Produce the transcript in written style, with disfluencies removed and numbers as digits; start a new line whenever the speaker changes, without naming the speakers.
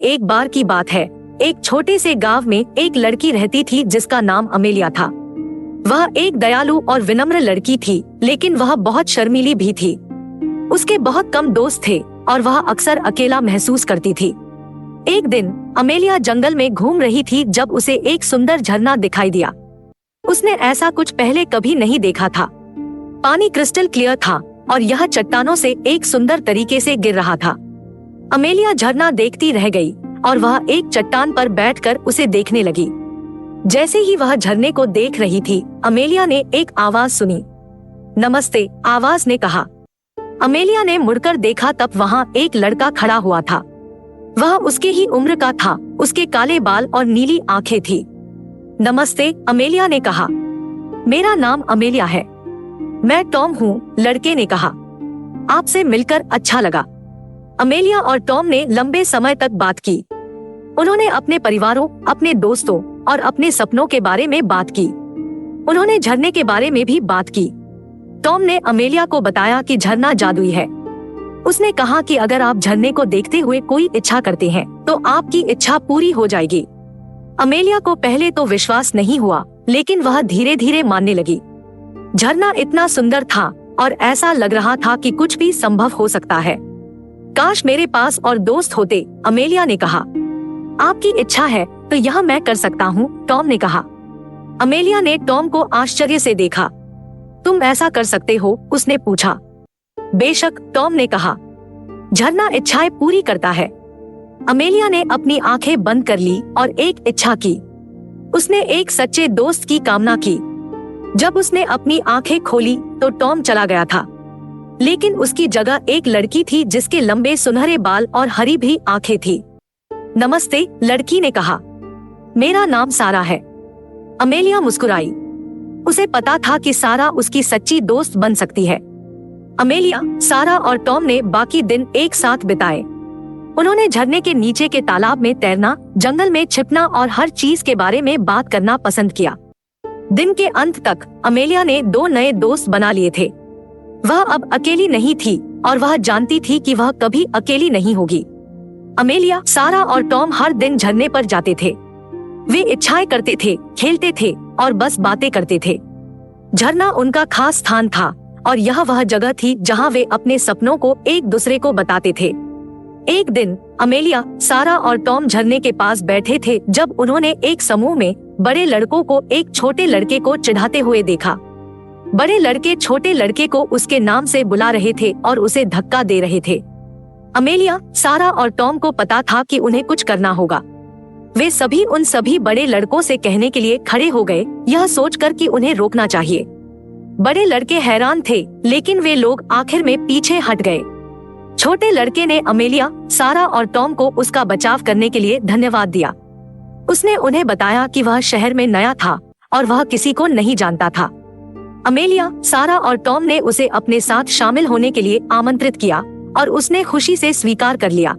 एक बार की बात है, एक छोटे से गांव में एक लड़की रहती थी जिसका नाम अमेलिया था। वह एक दयालु और विनम्र लड़की थी, लेकिन वह बहुत शर्मीली भी थी। उसके बहुत कम दोस्त थे और वह अक्सर अकेला महसूस करती थी। एक दिन अमेलिया जंगल में घूम रही थी जब उसे एक सुंदर झरना दिखाई दिया। उसने ऐसा कुछ पहले कभी नहीं देखा था। पानी क्रिस्टल क्लियर था और यह चट्टानों से एक सुंदर तरीके से गिर रहा था। अमेलिया झरना देखती रह गई और वह एक चट्टान पर बैठकर उसे देखने लगी। जैसे ही वह झरने को देख रही थी, अमेलिया ने एक आवाज सुनी। नमस्ते, आवाज ने कहा। अमेलिया ने मुड़कर देखा, तब वहाँ एक लड़का खड़ा हुआ था। वह उसके ही उम्र का था, उसके काले बाल और नीली आंखें थी। नमस्ते, अमेलिया ने कहा। मेरा नाम अमेलिया है। मैं टॉम हूँ, लड़के ने कहा। आपसे मिलकर अच्छा लगा। अमेलिया और टॉम ने लंबे समय तक बात की। उन्होंने अपने परिवारों, अपने दोस्तों और अपने सपनों के बारे में बात की। उन्होंने झरने के बारे में भी बात की। टॉम ने अमेलिया को बताया कि झरना जादुई है। उसने कहा कि अगर आप झरने को देखते हुए कोई इच्छा करते हैं तो आपकी इच्छा पूरी हो जाएगी। अमेलिया को पहले तो विश्वास नहीं हुआ, लेकिन वह धीरे धीरे मानने लगी। झरना इतना सुंदर था और ऐसा लग रहा था कि कुछ भी संभव हो सकता है। काश मेरे पास और दोस्त होते, अमेलिया ने कहा। आपकी इच्छा है तो यह मैं कर सकता हूँ, टॉम ने कहा। अमेलिया ने टॉम को आश्चर्य से देखा। तुम ऐसा कर सकते हो? उसने पूछा। बेशक, टॉम ने कहा। झरना इच्छाएं पूरी करता है। अमेलिया ने अपनी आंखें बंद कर ली और एक इच्छा की। उसने एक सच्चे दोस्त की कामना की। जब उसने अपनी आंखें खोली तो टॉम चला गया था, लेकिन उसकी जगह एक लड़की थी जिसके लंबे सुनहरे बाल और हरी भी आंखें थी। नमस्ते, लड़की ने कहा। मेरा नाम सारा है। अमेलिया मुस्कुराई। उसे पता था कि सारा उसकी सच्ची दोस्त बन सकती है। अमेलिया, सारा और टॉम ने बाकी दिन एक साथ बिताए। उन्होंने झरने के नीचे के तालाब में तैरना, जंगल में छिपना और हर चीज के बारे में बात करना पसंद किया। दिन के अंत तक अमेलिया ने 2 नए दोस्त बना लिए थे। वह अब अकेली नहीं थी और वह जानती थी कि वह कभी अकेली नहीं होगी। अमेलिया, सारा और टॉम हर दिन झरने पर जाते थे। वे इच्छाएं करते थे, खेलते थे और बस बातें करते थे। झरना उनका खास स्थान था और यह वह जगह थी जहां वे अपने सपनों को एक दूसरे को बताते थे। एक दिन अमेलिया, सारा और टॉम झरने के पास बैठे थे जब उन्होंने एक समूह में बड़े लड़कों को एक छोटे लड़के को चिढ़ाते हुए देखा। बड़े लड़के छोटे लड़के को उसके नाम से बुला रहे थे और उसे धक्का दे रहे थे। अमेलिया, सारा और टॉम को पता था कि उन्हें कुछ करना होगा। वे सभी उन सभी बड़े लड़कों से कहने के लिए खड़े हो गए, यह सोचकर कि उन्हें रोकना चाहिए। बड़े लड़के हैरान थे, लेकिन वे लोग आखिर में पीछे हट गए। छोटे लड़के ने अमेलिया, सारा और टॉम को उसका बचाव करने के लिए धन्यवाद दिया। उसने उन्हें बताया कि वह शहर में नया था और वह किसी को नहीं जानता था। अमेलिया, सारा और टॉम ने उसे अपने साथ शामिल होने के लिए आमंत्रित किया और उसने खुशी से स्वीकार कर लिया।